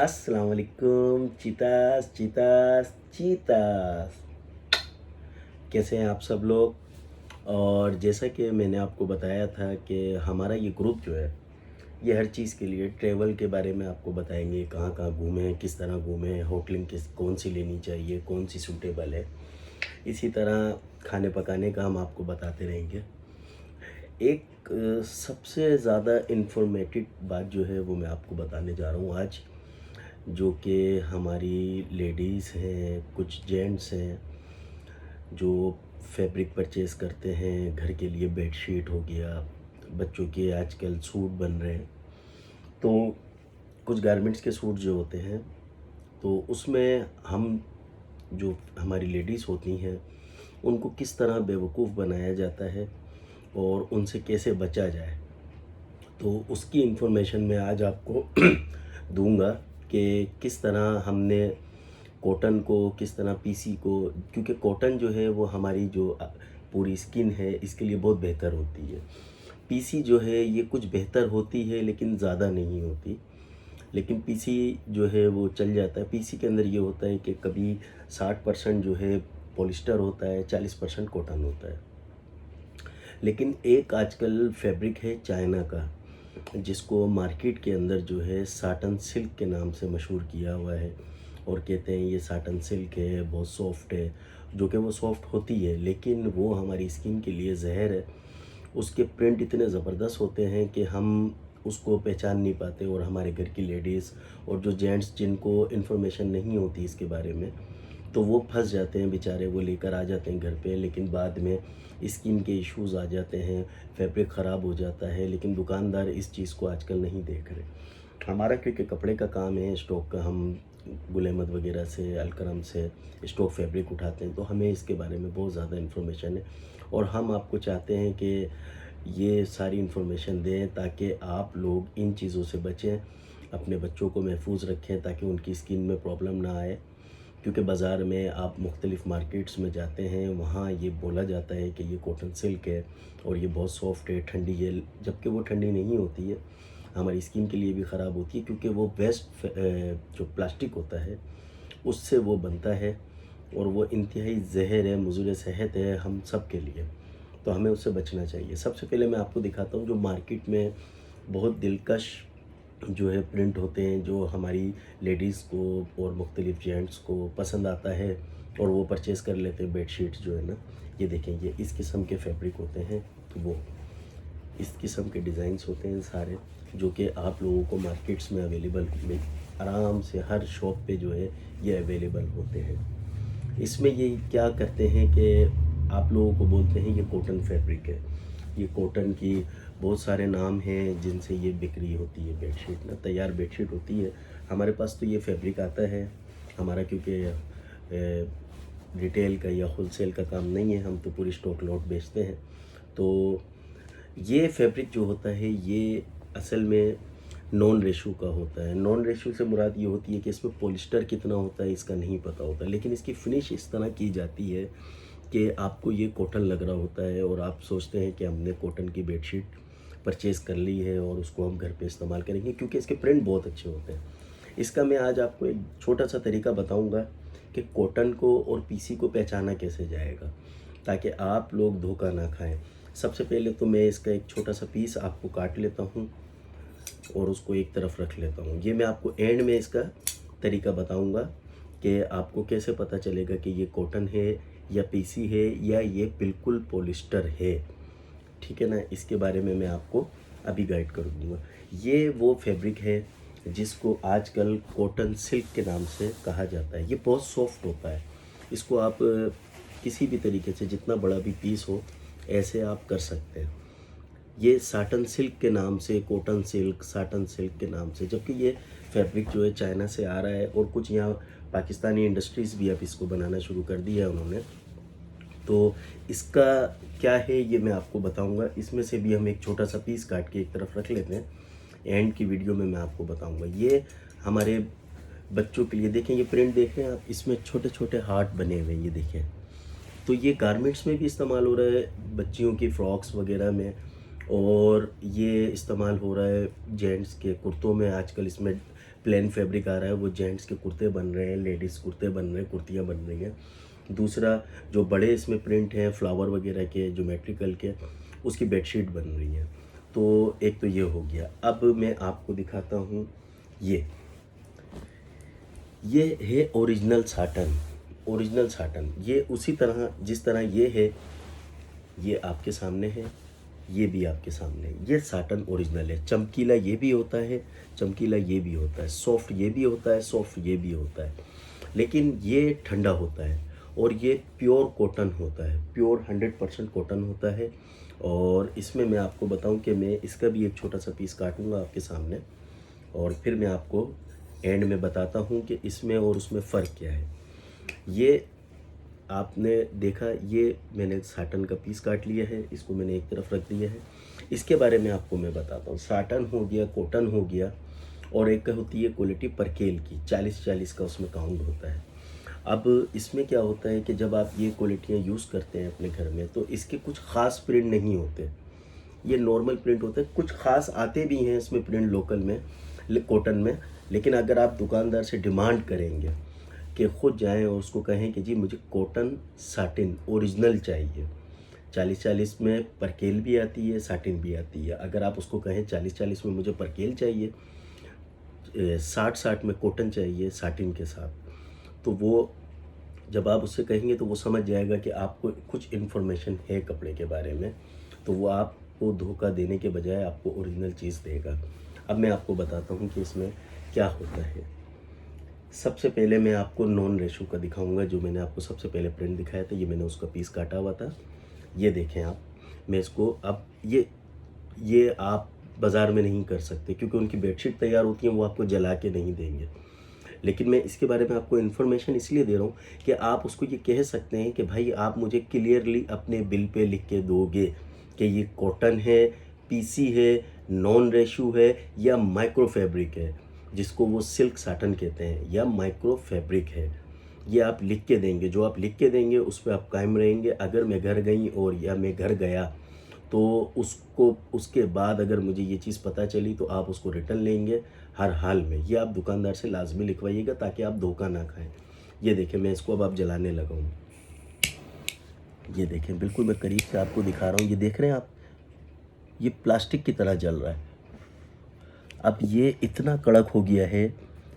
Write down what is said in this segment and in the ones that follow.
अस्सलाम वालेकुम चीतास चीतास चीतास। कैसे हैं आप सब लोग। और जैसा कि मैंने आपको बताया था कि हमारा ये ग्रुप जो है ये हर चीज़ के लिए ट्रैवल के बारे में आपको बताएंगे, कहाँ कहाँ घूमें, किस तरह घूमें, होटलिंग किस कौन सी लेनी चाहिए, कौन सी सूटेबल है। इसी तरह खाने पकाने का हम आपको बताते रहेंगे। एक सबसे ज़्यादा इन्फॉर्मेटिव बात जो है वो मैं आपको बताने जा रहा हूँ आज, जो कि हमारी लेडीज़ हैं, कुछ जेंट्स हैं जो फैब्रिक परचेज़ करते हैं घर के लिए। बेडशीट हो गया, बच्चों के आजकल सूट बन रहे हैं, तो कुछ गारमेंट्स के सूट जो होते हैं तो उसमें हम जो हमारी लेडीज़ होती हैं उनको किस तरह बेवकूफ़ बनाया जाता है और उनसे कैसे बचा जाए, तो उसकी इन्फॉर्मेशन मैं आज आपको दूंगा कि किस तरह हमने कॉटन को, किस तरह पीसी को, क्योंकि कॉटन जो है वो हमारी जो पूरी स्किन है इसके लिए बहुत बेहतर होती है। पीसी जो है ये कुछ बेहतर होती है लेकिन ज़्यादा नहीं होती। लेकिन पीसी जो है वो चल जाता है। पीसी के अंदर ये होता है कि कभी 60% जो है पॉलिस्टर होता है, 40% कॉटन होता है। लेकिन एक आजकल फैब्रिक है चाइना का, जिसको मार्केट के अंदर जो है साटन सिल्क के नाम से मशहूर किया हुआ है। और कहते हैं ये साटन सिल्क है, बहुत सॉफ्ट है। जो कि वो सॉफ्ट होती है लेकिन वो हमारी स्किन के लिए जहर है। उसके प्रिंट इतने ज़बरदस्त होते हैं कि हम उसको पहचान नहीं पाते। और हमारे घर की लेडीज़ और जो जेंट्स जिनको इन्फॉर्मेशन नहीं होती इसके बारे में, तो वो फंस जाते हैं बेचारे। वो लेकर आ जाते हैं घर पे, लेकिन बाद में स्किन के इश्यूज़ आ जाते हैं, फैब्रिक ख़राब हो जाता है। लेकिन दुकानदार इस चीज़ को आजकल नहीं देख रहे। हमारा क्योंकि कपड़े का काम है, स्टॉक का, हम गुल अहमद वगैरह से, अलकरम से स्टॉक फैब्रिक उठाते हैं, तो हमें इसके बारे में बहुत ज़्यादा इन्फॉर्मेशन है। और हम आपको चाहते हैं कि ये सारी इन्फॉर्मेशन दें ताकि आप लोग इन चीज़ों से बचें, अपने बच्चों को महफूज रखें ताकि उनकी स्किन में प्रॉब्लम ना आए। क्योंकि बाज़ार में आप मुख्तलिफ़ मार्केट्स में जाते हैं, वहाँ ये बोला जाता है कि ये कॉटन सिल्क है और ये बहुत सॉफ्ट है, ठंडी है, जबकि वो ठंडी नहीं होती है। हमारी स्किन के लिए भी ख़राब होती है क्योंकि वो वेस्ट जो प्लास्टिक होता है उससे वो बनता है और वो इंतहाई ज़हर है, मुज़र सेहत है हम सब के लिए। तो हमें उससे बचना चाहिए। सबसे पहले मैं आपको दिखाता हूँ जो मार्केट में बहुत दिलकश जो है प्रिंट होते हैं, जो हमारी लेडीज़ को और मुख्तलिफ़ जेंट्स को पसंद आता है और वो परचेज़ कर लेते हैं। बेडशीट्स जो है ना, ये देखें, ये इस किस्म के फैब्रिक होते हैं, तो वो इस किस्म के डिज़ाइंस होते हैं सारे, जो कि आप लोगों को मार्केट्स में अवेलेबल में आराम से हर शॉप पे जो है ये अवेलेबल होते हैं। इसमें ये क्या करते हैं कि आप लोगों को बोलते हैं ये कॉटन फैब्रिक है। ये कॉटन की बहुत सारे नाम हैं जिनसे ये बिक्री होती है। बेडशीट ना तैयार बेडशीट होती है। हमारे पास तो ये फैब्रिक आता है, हमारा क्योंकि रिटेल का या होलसेल का काम नहीं है, हम तो पूरी स्टॉक लॉट बेचते हैं। तो ये फैब्रिक जो होता है ये असल में नॉन रेशो का होता है। नॉन रेशो से मुराद ये होती है कि इसमें पॉलिस्टर कितना होता है इसका नहीं पता होता, लेकिन इसकी फिनिश इस तरह की जाती है कि आपको ये कॉटन लग रहा होता है और आप सोचते हैं कि हमने कॉटन की बेडशीट परचेज़ कर ली है और उसको हम घर पे इस्तेमाल करेंगे, क्योंकि इसके प्रिंट बहुत अच्छे होते हैं। इसका मैं आज आपको एक छोटा सा तरीका बताऊंगा कि कॉटन को और पीसी को पहचाना कैसे जाएगा ताकि आप लोग धोखा ना खाएं। सबसे पहले तो मैं इसका एक छोटा सा पीस आपको काट लेता हूं और उसको एक तरफ रख लेता हूं। ये मैं आपको एंड में इसका तरीका बताऊंगा कि आपको कैसे पता चलेगा कि ये कॉटन है या पीसी है या ये बिल्कुल पॉलिस्टर है। ठीक है ना, इसके बारे में मैं आपको अभी गाइड कर दूँगा। ये वो फैब्रिक है जिसको आजकल कॉटन सिल्क के नाम से कहा जाता है। ये बहुत सॉफ्ट होता है। इसको आप किसी भी तरीके से, जितना बड़ा भी पीस हो, ऐसे आप कर सकते हैं। ये साटन सिल्क के नाम से, कॉटन सिल्क, साटन सिल्क के नाम से, जबकि ये फैब्रिक जो है चाइना से आ रहा है और कुछ यहाँ पाकिस्तानी इंडस्ट्रीज़ भी अब इसको बनाना शुरू कर दिया है उन्होंने। तो इसका क्या है ये मैं आपको बताऊंगा। इसमें से भी हम एक छोटा सा पीस काट के एक तरफ रख लेते हैं। एंड की वीडियो में मैं आपको बताऊंगा। ये हमारे बच्चों के लिए देखें, ये प्रिंट देख रहे हैं आप, इसमें छोटे छोटे हार्ट बने हुए हैं, ये देखें। तो ये गारमेंट्स में भी इस्तेमाल हो रहा है, बच्चियों की फ्रॉक्स वगैरह में, और ये इस्तेमाल हो रहा है जेंट्स के कुर्तों में। आजकल इसमें प्लेन फैब्रिक आ रहा है, वो जेंट्स के कुर्ते बन रहे हैं, लेडीज़ कुर्ते बन रहे हैं, कुर्तियाँ बन रही हैं। दूसरा जो बड़े इसमें प्रिंट हैं फ्लावर वगैरह के, ज्योमेट्रिकल के, उसकी बेडशीट बन रही है। तो एक तो ये हो गया। अब मैं आपको दिखाता हूँ ये है ओरिजिनल साटन। ओरिजिनल साटन ये उसी तरह जिस तरह ये है, ये आपके सामने है, ये भी आपके सामने है। ये साटन ओरिजिनल है। चमकीला ये भी होता है, चमकीला ये भी होता है, सॉफ्ट ये भी होता है, सॉफ्ट ये भी होता है, लेकिन ये ठंडा होता है और ये प्योर कॉटन होता है, प्योर 100% कॉटन होता है। और इसमें मैं आपको बताऊं कि मैं इसका भी एक छोटा सा पीस काटूंगा आपके सामने, और फिर मैं आपको एंड में बताता हूं कि इसमें और उसमें फ़र्क क्या है। ये आपने देखा, ये मैंने साटन का पीस काट लिया है, इसको मैंने एक तरफ रख दिया है। इसके बारे में आपको मैं बताता हूँ। साटन हो गया, कॉटन हो गया, और एक होती है क्वालिटी परकेल की, 40-40 का उसमें काउंट होता है। अब इसमें क्या होता है कि जब आप ये क्वालिटियाँ यूज़ करते हैं अपने घर में, तो इसके कुछ ख़ास प्रिंट नहीं होते, ये नॉर्मल प्रिंट होते हैं। कुछ ख़ास आते भी हैं इसमें प्रिंट लोकल में, कॉटन में, लेकिन अगर आप दुकानदार से डिमांड करेंगे कि ख़ुद जाएं और उसको कहें कि जी मुझे कॉटन साटिन ओरिजिनल चाहिए, 40-40 में परकेल भी आती है, साटिन भी आती है। अगर आप उसको कहें 40-40 में मुझे परकेल चाहिए, 60-60 में कॉटन चाहिए साटिन के साथ, तो वो जब आप उससे कहेंगे तो वो समझ जाएगा कि आपको कुछ इन्फॉर्मेशन है कपड़े के बारे में, तो वो आपको धोखा देने के बजाय आपको ओरिजिनल चीज़ देगा। अब मैं आपको बताता हूँ कि इसमें क्या होता है। सबसे पहले मैं आपको नॉन रेशो का दिखाऊंगा, जो मैंने आपको सबसे पहले प्रिंट दिखाया था, ये मैंने उसका पीस काटा हुआ था। ये देखें आप, मैं इसको अब ये आप बाज़ार में नहीं कर सकते, क्योंकि उनकी बेडशीट तैयार होती है, वो आपको जला के नहीं देंगे। लेकिन मैं इसके बारे में आपको इन्फॉर्मेशन इसलिए दे रहा हूँ कि आप उसको ये कह सकते हैं कि भाई आप मुझे क्लियरली अपने बिल पे लिख के दोगे कि ये कॉटन है, पीसी है, नॉन रेशू है, या माइक्रो फैब्रिक है, जिसको वो सिल्क साटन कहते हैं, या माइक्रो फैब्रिक है। ये आप लिख के देंगे, जो आप लिख के देंगे उस पर आप कायम रहेंगे। अगर मैं घर गई और या मैं घर गया तो उसके बाद अगर मुझे ये चीज़ पता चली तो आप उसको रिटर्न लेंगे हर हाल में। ये आप दुकानदार से लाजमी लिखवाइएगा ताकि आप धोखा ना खाएं। ये देखें, मैं इसको अब आप जलाने लगा हूँ। ये देखें, बिल्कुल मैं करीब से आपको दिखा रहा हूँ। ये देख रहे हैं आप, ये प्लास्टिक की तरह जल रहा है। अब ये इतना कड़क हो गया है,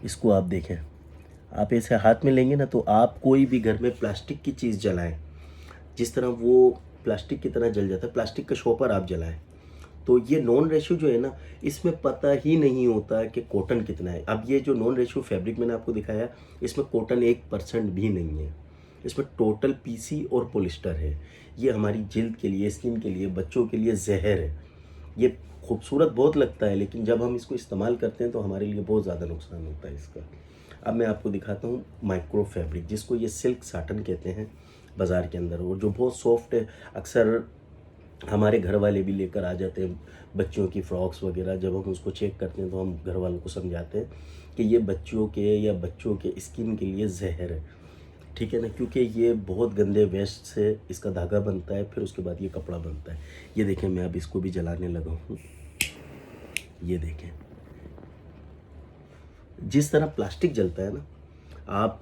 इसको आप देखें, आप ऐसे हाथ में लेंगे ना तो आप कोई भी घर में प्लास्टिक की चीज़ जलाएं, जिस तरह वो प्लास्टिक की तरह जल जाता है, प्लास्टिक का शॉपर आप जलाएं, तो ये नॉन रेशो जो है ना, इसमें पता ही नहीं होता कि कॉटन कितना है। अब ये जो नॉन रेशो फैब्रिक मैंने आपको दिखाया, इसमें कॉटन 1% भी नहीं है, इसमें टोटल पीसी और पॉलिस्टर है। ये हमारी जिल्द के लिए, स्किन के लिए, बच्चों के लिए जहर है। ये खूबसूरत बहुत लगता है, लेकिन जब हम इसको इस्तेमाल करते हैं तो हमारे लिए बहुत ज़्यादा नुकसान होता है इसका। अब मैं आपको दिखाता हूँ माइक्रो फैब्रिक, जिसको ये सिल्क साटन कहते हैं बाज़ार के अंदर, और जो बहुत सॉफ्ट है। अक्सर हमारे घर वाले भी लेकर आ जाते हैं बच्चों की फ्रॉक्स वगैरह, जब हम उसको चेक करते हैं तो हम घर वालों को समझाते हैं कि ये बच्चों के स्किन के लिए जहर है, ठीक है ना, क्योंकि ये बहुत गंदे वेस्ट से इसका धागा बनता है, फिर उसके बाद ये कपड़ा बनता है। ये देखें, मैं अब इसको भी जलाने लगा हूँ। ये देखें, जिस तरह प्लास्टिक जलता है ना, आप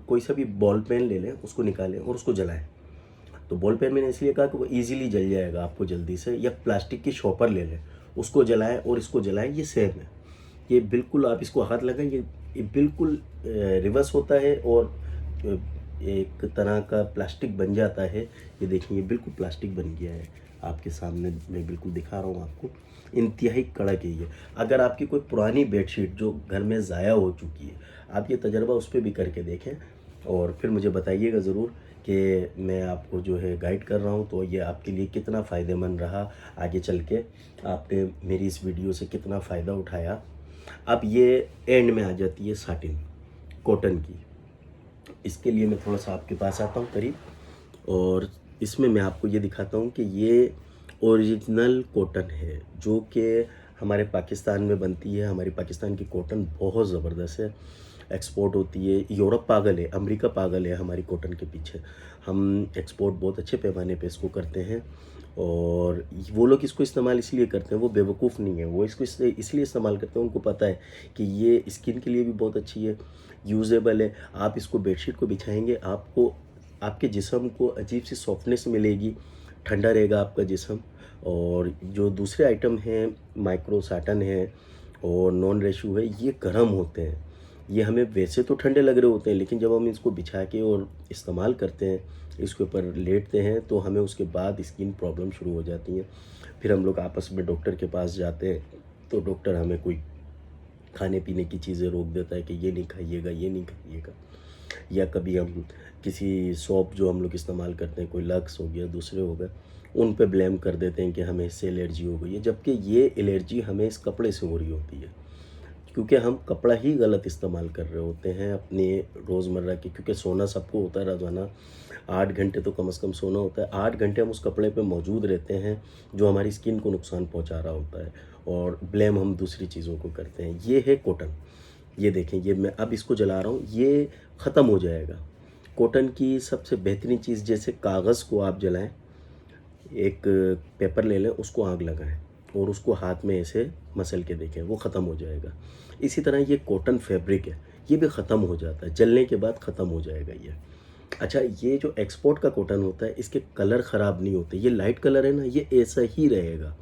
कोई सा भी बॉल पेन ले लें, उसको निकालें और उसको जलाएं। तो बॉल पेन मैंने इसलिए कहा कि वो इजीली जल जाएगा आपको जल्दी से। या प्लास्टिक की शॉपर ले लें, उसको जलाएं और इसको जलाएं, ये सेम है। ये बिल्कुल, आप इसको हाथ लगाएं, ये बिल्कुल रिवर्स होता है और एक तरह का प्लास्टिक बन जाता है। ये देखिए, ये बिल्कुल प्लास्टिक बन गया है आपके सामने, मैं बिल्कुल दिखा रहा हूँ आपको। इंतहाई कड़क है ये। अगर आपकी कोई पुरानी बेडशीट जो घर में ज़ाया हो चुकी है, आप ये तजर्बा उस पर भी करके देखें और फिर मुझे बताइएगा ज़रूर कि मैं आपको जो है गाइड कर रहा हूँ तो ये आपके लिए कितना फ़ायदेमंद रहा। आगे चल के आपने मेरी इस वीडियो से कितना फ़ायदा उठाया। अब ये एंड में आ जाती है साटिन कॉटन की। इसके लिए मैं थोड़ा सा आपके पास आता हूँ करीब, और इसमें मैं आपको ये दिखाता हूँ कि ये ओरिजिनल कॉटन है जो कि हमारे पाकिस्तान में बनती है। हमारी पाकिस्तान की कॉटन बहुत ज़बरदस्त है, एक्सपोर्ट होती है। यूरोप पागल है, अमेरिका पागल है हमारी कॉटन के पीछे। हम एक्सपोर्ट बहुत अच्छे पैमाने पे इसको करते हैं और वो लोग इसको इस्तेमाल इसलिए करते हैं, वो बेवकूफ़ नहीं है, वो इसको इसलिए इस्तेमाल करते हैं, उनको पता है कि ये स्किन के लिए भी बहुत अच्छी है, यूज़ेबल है। आप इसको बेडशीट को बिछाएंगे, आपको आपके जिस्म को अजीब सी सॉफ्टनेस मिलेगी, ठंडा रहेगा आपका जिस्म। और जो दूसरे आइटम हैं, माइक्रो साटन है और नॉन रेशू है, ये गर्म होते हैं। ये हमें वैसे तो ठंडे लग रहे होते हैं, लेकिन जब हम इसको बिछा के और इस्तेमाल करते हैं, इसके ऊपर लेटते हैं, तो हमें उसके बाद स्किन प्रॉब्लम शुरू हो जाती हैं। फिर हम लोग आपस में डॉक्टर के पास जाते हैं, तो डॉक्टर हमें कोई खाने पीने की चीज़ें रोक देता है कि ये नहीं खाइएगा, ये नहीं खाइएगा। या कभी हम किसी सोप जो हम लोग इस्तेमाल करते हैं, कोई लक्स हो गया, दूसरे हो गए, उन पे ब्लेम कर देते हैं कि हमें इससे एलर्जी हो गई है, जबकि ये एलर्जी हमें इस कपड़े से हो रही होती है, क्योंकि हम कपड़ा ही गलत इस्तेमाल कर रहे होते हैं अपने रोज़मर्रा के। क्योंकि सोना सबको होता है रोज़ाना, 8 घंटे तो कम से कम सोना होता है। 8 घंटे हम उस कपड़े पे मौजूद रहते हैं जो हमारी स्किन को नुकसान पहुंचा रहा होता है, और ब्लेम हम दूसरी चीज़ों को करते हैं। ये है कॉटन। ये देखें, ये मैं अब इसको जला रहा हूँ, ये ख़त्म हो जाएगा। कॉटन की सबसे बेहतरीन चीज़, जैसे कागज़ को आप जलाएं, एक पेपर ले लें, उसको आग लगाएं और उसको हाथ में ऐसे मसल के देखें, वो ख़त्म हो जाएगा। इसी तरह ये कॉटन फैब्रिक है, ये भी ख़त्म हो जाता है, जलने के बाद ख़त्म हो जाएगा ये। अच्छा, ये जो एक्सपोर्ट का कॉटन होता है, इसके कलर ख़राब नहीं होते। ये लाइट कलर है ना, ये ऐसा ही रहेगा।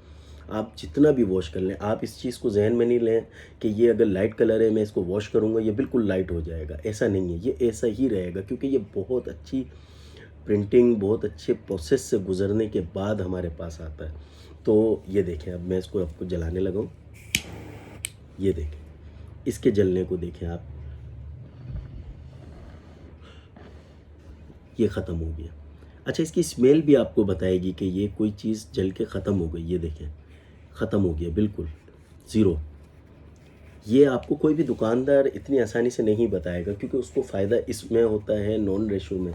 आप जितना भी वॉश कर लें, आप इस चीज़ को जहन में नहीं लें कि ये अगर लाइट कलर है, मैं इसको वॉश करूँगा ये बिल्कुल लाइट हो जाएगा, ऐसा नहीं है। ये ऐसा ही रहेगा, क्योंकि ये बहुत अच्छी प्रिंटिंग, बहुत अच्छे प्रोसेस से गुजरने के बाद हमारे पास आता है। तो ये देखें, अब मैं इसको आपको जलाने लगा हूँ। ये देखें, इसके जलने को देखें आप, ये ख़त्म हो गया। अच्छा, इसकी स्मेल भी आपको बताएगी कि ये कोई चीज़ जल के ख़त्म हो गई। ये देखें, ख़त्म हो गया बिल्कुल, ज़ीरो। ये आपको कोई भी दुकानदार इतनी आसानी से नहीं बताएगा, क्योंकि उसको फ़ायदा इसमें होता है, नॉन रेशो में।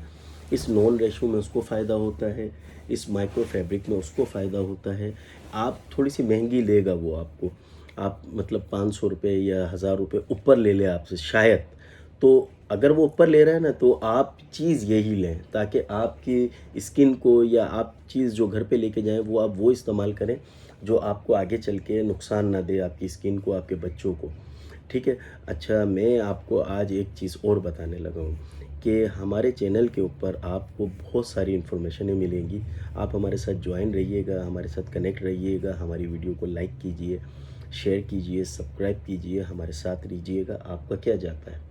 इस नॉन रेशो में उसको फ़ायदा होता है, इस माइक्रो फैब्रिक में उसको फ़ायदा होता है। आप थोड़ी सी महंगी लेगा वो आपको, आप मतलब 500 रुपये या 1000 रुपये ऊपर ले ले आपसे शायद। तो अगर वो ऊपर ले रहा है ना, तो आप चीज़ यही लें, ताकि आपकी स्किन को, या आप चीज़ जो घर पे लेके जाएं, वो आप वो इस्तेमाल करें जो आपको आगे चल के नुकसान ना दे, आपकी स्किन को, आपके बच्चों को। ठीक है। अच्छा, मैं आपको आज एक चीज़ और बताने लगा हूँ कि हमारे चैनल के ऊपर आपको बहुत सारी इन्फॉर्मेशनें मिलेंगी। आप हमारे साथ ज्वाइन रहिएगा, हमारे साथ कनेक्ट रहिएगा, हमारी वीडियो को लाइक कीजिए, शेयर कीजिए, सब्सक्राइब कीजिए, हमारे साथ रहिएगा। आपका क्या जाता है।